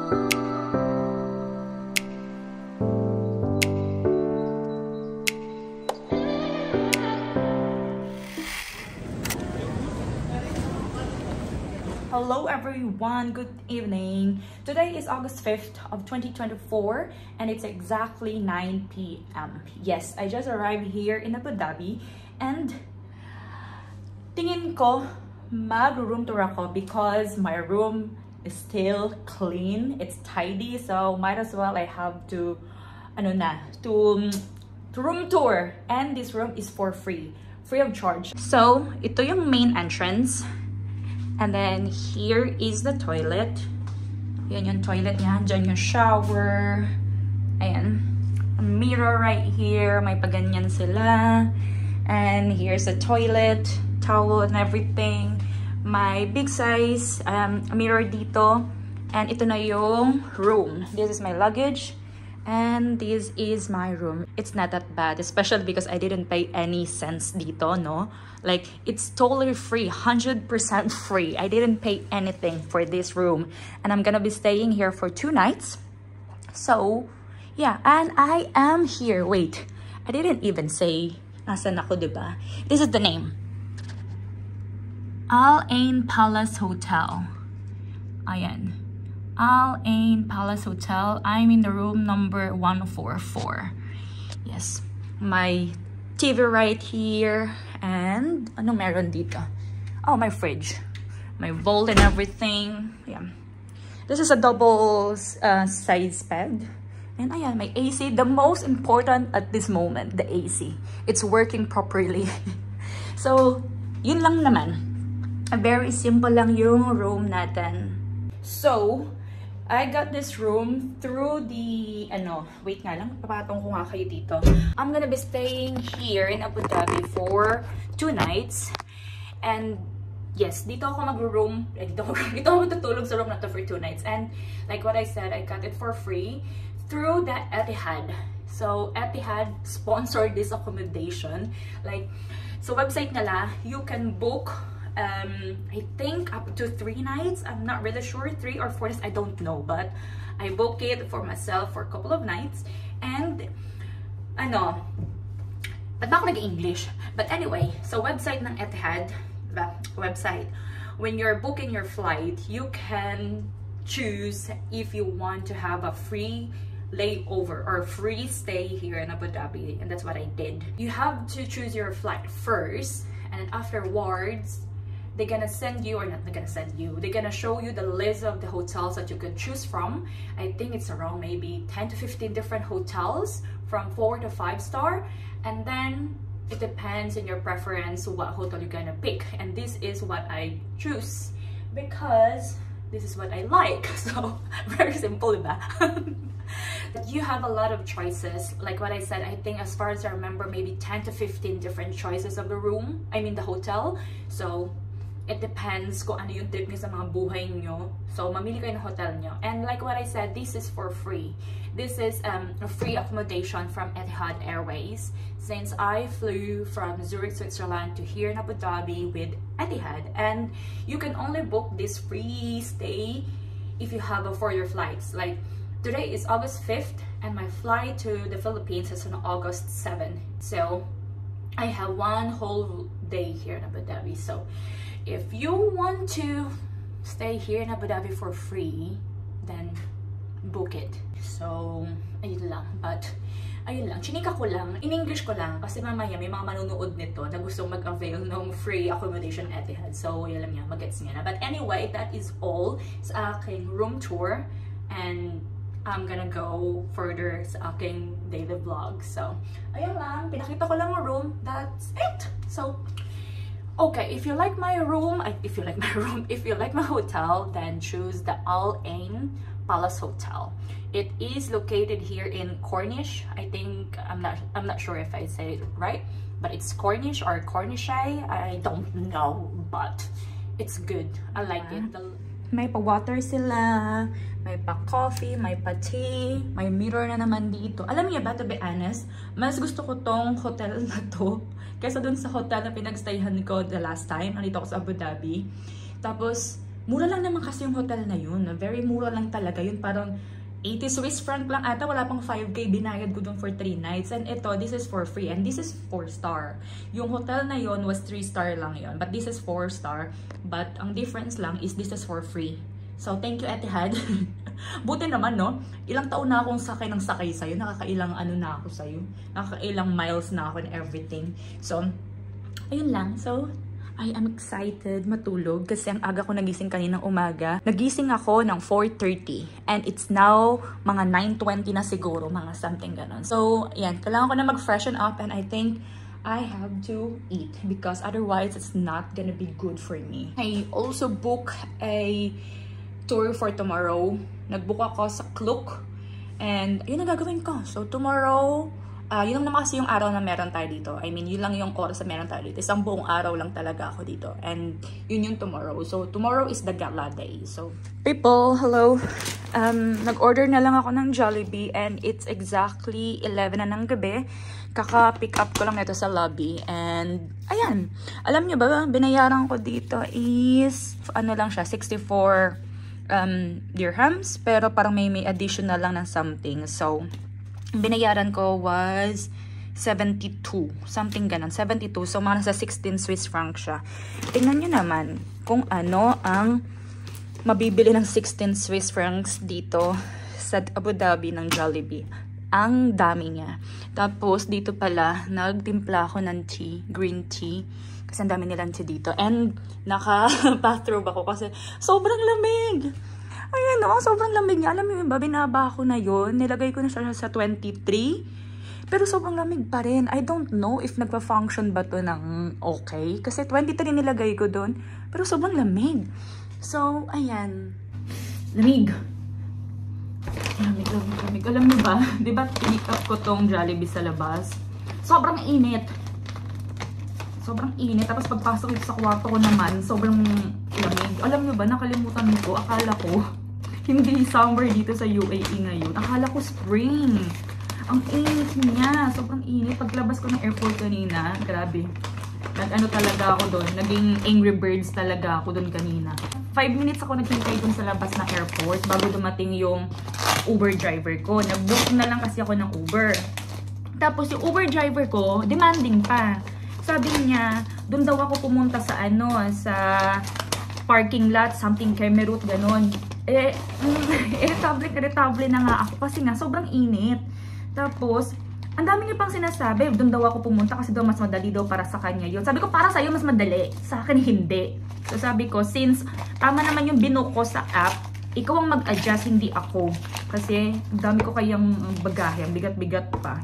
Hello everyone, good evening. Today is August 5th of 2024 and it's exactly 9 p.m. Yes, I just arrived here in Abu Dhabi and tingin ko mag-room tour ako because my room is still clean, it's tidy, so might as well I have to room tour, and this room is for free of charge. So ito yung main entrance. And then here is the toilet. Yan yung toilet niya. Diyan yung shower. Ayan. A mirror right here. May paganyan sila. And here's the toilet. Towel and everything. My big size mirror dito. And ito na yung room. This is my luggage. And this is my room. It's not that bad, especially because I didn't pay any cents dito, no? Like, it's totally free, 100% free. I didn't pay anything for this room. And I'm gonna be staying here for 2 nights. So, yeah, and I am here. Wait, I didn't even say nasan ako, diba? This is the name. Al Ain Palace Hotel. Ayan. Al Ain Palace Hotel. I'm in the room number 144. Yes, my TV right here, and ano meron dito? Oh, my fridge, my bowl and everything. Yeah, this is a double size bed, and ayan, my AC. The most important at this moment, the AC. It's working properly. So, yun lang naman. A very simple lang yung room natin. So, I got this room through the, wait nga lang, papatong ko nga kayo dito. I'm gonna be staying here in Abu Dhabi for 2 nights. And yes, dito ako mag-room, dito ako matutulog sa room na to for 2 nights. And like what I said, I got it for free through the Etihad. So Etihad sponsored this accommodation. Like, so website nila, you can book I think up to 3 nights. I'm not really sure, 3 or 4 nights, I don't know, but I booked it for myself for a couple of nights. And ba't ba ako nag-English? But anyway, so website ng Etihad, website, when you're booking your flight, you can choose if you want to have a free layover or free stay here in Abu Dhabi, and that's what I did. You have to choose your flight first, and afterwards they're gonna send you, or not they're gonna send you, they're gonna show you the list of the hotels that you can choose from. I think it's around maybe 10 to 15 different hotels from 4 to 5 star, and then it depends on your preference what hotel you're gonna pick. And this is what I choose because this is what I like. So very simple, diba? You have a lot of choices. Like what I said, I think as far as I remember, maybe 10 to 15 different choices of the room, I mean the hotel. So it depends kung ano yung trip niyo sa mga buhay niyo. So, mamili kayo ng hotel niyo. And like what I said, this is for free. This is a free accommodation from Etihad Airways. Since I flew from Zurich, Switzerland to here in Abu Dhabi with Etihad. And you can only book this free stay if you have a 4-year flights. Like, today is August 5th and my flight to the Philippines is on August 7th. So, I have 1 whole day here in Abu Dhabi. So, if you want to stay here in Abu Dhabi for free, then book it. So, ayun lang. But, ayun lang. Chinika ko lang. In English ko lang. Kasi mamaya may mga manunood nito na gustong mag-avail ng free accommodation Etihad. So, yun lang yan. Mag-gets niya na. But anyway, that is all sa aking room tour. And I'm gonna go further sa aking daily vlog. So, ayun lang. Pinakita ko lang ang room. That's it. So, okay, if you like my room, if you like my hotel, then choose the Al Ain Palace Hotel. It is located here in Corniche. I think I'm not sure if I say it right, but it's Corniche or Corniche. I don't know, but it's good. I like it. May pa-water sila, may pa-coffee, may pa-tea, may mirror na naman dito. Alam niyo ba, to be honest, mas gusto ko tong hotel na to kaysa dun sa hotel na pinagstayhan ko the last time. Nandito ako sa Abu Dhabi. Tapos, Mura lang naman kasi yung hotel na yun. Very mura lang talaga yun. Parang 80 Swiss franc lang ata. Wala pang 5K. Binayad ko dun for 3 nights. And ito, this is for free. And this is 4-star. Yung hotel na yun was 3-star lang yun. But this is 4-star. But ang difference lang is this is for free. So, thank you, Etihad. Buti naman, no? Ilang taon na akong sakay ng sakay sa'yo. Nakakailang ano na ako sa'yo. Nakakailang miles na ako and everything. So, ayun lang. So, I am excited matulog kasi ang aga ko nagising kaninang umaga. Nagising ako ng 4:30 and it's now mga 9:20 na siguro, mga something ganon. So, yan. Kailangan ko na mag-freshen up and I think I have to eat because otherwise it's not gonna be good for me. I also book a tour for tomorrow. Nagbook ako sa Klook and yun ang gagawin ko. So, tomorrow, yun lang naman kasi yung araw na meron tayo dito. I mean, yun lang yung oras na meron tayo dito. Isang buong araw lang talaga ako dito. And yun yung tomorrow. So, tomorrow is the gala day. So, people, hello. Nag-order na lang ako ng Jollibee and it's exactly 11 na ng gabi. Kaka-pick up ko lang ito sa lobby. And, ayan. Alam nyo ba, binayaran ko dito is, ano lang siya, 64 dirhams. Pero parang may additional lang ng something. So, binayaran ko was 72. Something ganun. 72. So, mga nasa 16 Swiss franc siya. Tingnan nyo naman kung ano ang mabibili ng 16 Swiss francs dito sa Abu Dhabi ng Jollibee. Ang dami niya. Tapos, dito pala, nagtimpla ako ng tea, green tea. Kasi ang dami nilang tea dito. And, naka-bathrobe ako kasi sobrang lamig. Ayan o, sobrang lamig niya. Alam mo ba, binaba ko na yun. Nilagay ko na siya sa 23. Pero sobrang lamig pa rin. I don't know if nagpa-function ba to ng okay. Kasi 23 nilagay ko doon. Pero sobrang lamig. So, ayan. Lamig. Lamig, lamig, lamig. Alam mo ba, di ba pick up ko tong Jollibee sa labas? Sobrang init. Sobrang init. Tapos pagpasok ito sa kwarto ko naman, sobrang lamig. Alam nyo ba, nakalimutan ko, akala ko, hindi summer dito sa UAE ngayon. Akala ko spring. Ang init niya. Sobrang init. Paglabas ko ng airport kanina, grabe. Nag-ano talaga ako doon. Naging Angry Birds talaga ako doon kanina. 5 minutes ako naghintay doon sa labas ng airport bago dumating yung Uber driver ko. Nag-book na lang kasi ako ng Uber. Tapos yung Uber driver ko, demanding pa. Sabi niya, doon daw ako pumunta sa ano, sa parking lot, something Kemerut, ganon. Irritable na nga ako kasi nga sobrang init. Tapos, ang dami niya pang sinasabi, doon daw ako pumunta kasi daw mas madali daw para sa kanya yun. Sabi ko, para sa'yo mas madali, sa akin hindi. So sabi ko, since tama naman yung binook ko sa app, ikaw ang mag-adjust, hindi ako. Kasi, ang dami ko kayang bagahe, ang bigat-bigat pa.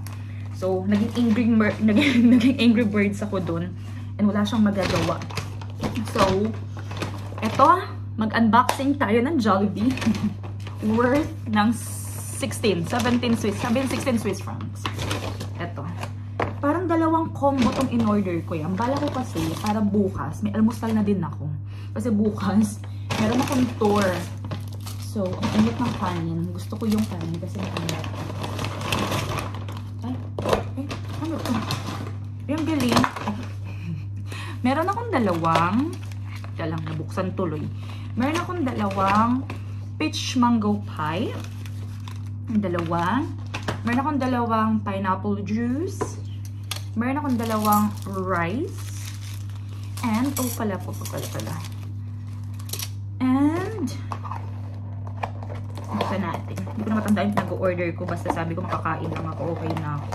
So, naging angry birds ako dun. And wala siyang magagawa. So, eto, mag-unboxing tayo ng Jollibee. Worth ng 16 Swiss francs. Eto. Parang dalawang combo tong in-order ko yan. Bala ko kasi, para bukas, may almusal na din ako. Kasi bukas, meron akong tour. So, ang init ng kanin. Gusto ko yung kanin kasi mainit. Ano to? Yung galing. Meron akong dalawang, lang nabuksan tuloy. Meron akong dalawang peach mango pie. Meron akong dalawang pineapple juice. Meron akong dalawang rice. And, pala. And, buksan natin. Hindi ko na matandaan yung nag-order ko. Basta sabi ko makakain lang ako. Okay na ako.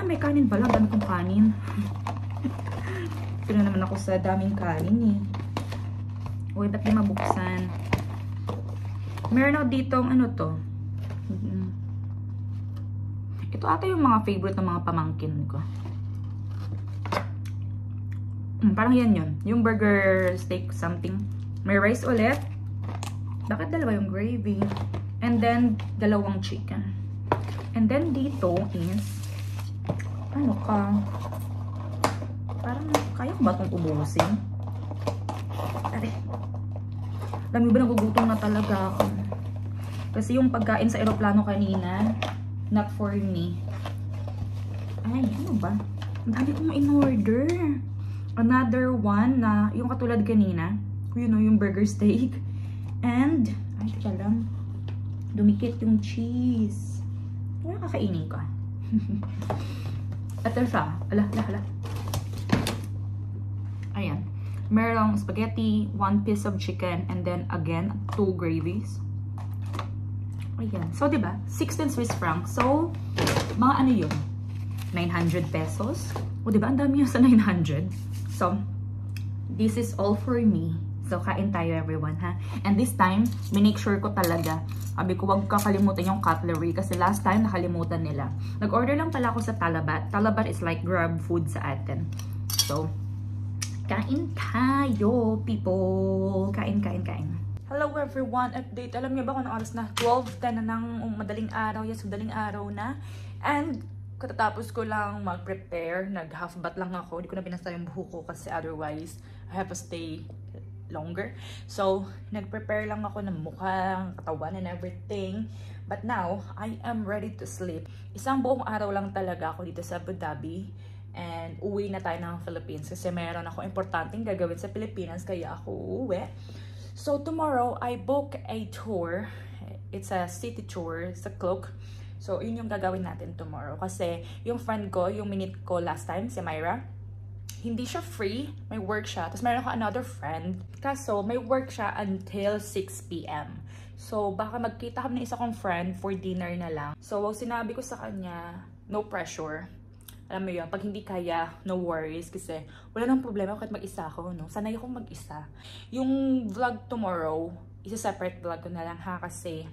May kanin pala. Dami kong kanin. Pero naman ako sa daming kanin eh. Uy, ba't di mabuksan? Meron ako ditong ano to. Ito ata yung mga favorite ng mga pamangkin ko. Parang yan yun. Yung burger steak something. May rice ulit. Bakit dalawa yung gravy? And then, dalawang chicken. And then dito is ano ka? Parang kaya ko ba itong ubusin? Tari. Alam mo ba, nagugutom na talaga ako. Kasi yung pagkain sa aeroplano kanina, not for me. Ay, ano ba? Ang dami kong in-order. Another one na, yung katulad kanina, You know, yung burger steak. And, ay, teka lang. Dumikit yung cheese. Wala kakainin ka. Ito siya. Ala. Ayan. Merong spaghetti, 1 piece of chicken, and then again, 2 gravies. Ayan. So, diba? 16 Swiss francs. So, mga ano yun? 900 pesos. O, diba? Ang dami yun sa 900. So, this is all for me. So, kain tayo everyone, ha? And this time, minake sure ko talaga. Sabi ko, wag kakalimutan yung cutlery kasi last time nakalimutan nila. Nag-order lang pala ako sa Talabat. Talabat is like Grab food sa atin. So, kain tayo, people. Kain. Hello everyone, update. Alam niyo ba kung anong oras na? 12:10 na ng madaling araw. Yes, madaling araw na. And, katatapos ko lang mag-prepare. Nag-half bath lang ako. Hindi ko na binasta yung buhok ko kasi otherwise, I have to stay longer. So, nag-prepare lang ako ng mukha, katawan and everything. But now, I am ready to sleep. Isang buong araw lang talaga ako dito sa Abu Dhabi. And uwi na tayo ng Philippines kasi meron ako importanteng gagawin sa Pilipinas kaya ako uuwi. So, tomorrow, I book a tour. It's a city tour sa Cloak. So, yun yung gagawin natin tomorrow. Kasi yung friend ko, yung minute ko last time, si Myra, hindi siya free, may work siya. Tapos meron ako another friend. Kaso, may work siya until 6 p.m. So, baka magkita kami ng isa kong friend for dinner na lang. So, sinabi ko sa kanya, no pressure. Alam mo yun, pag hindi kaya, no worries. Kasi wala nang problema kahit mag-isa ako, no? Sanay akong mag-isa. Yung vlog tomorrow, isa-separate vlog ko na lang ha kasi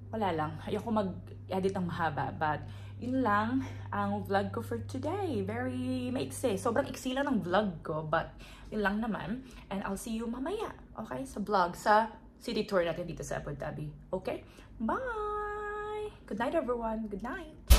wala lang. Ayoko mag-edit ng mahaba. But, yun lang ang vlog ko for today. Very maiksi. Sobrang iksi lang ng vlog ko. But, yun lang naman. And I'll see you mamaya. Okay? Sa vlog. Sa city tour natin dito sa Abu Dhabi. Okay? Bye! Good night, everyone. Good night.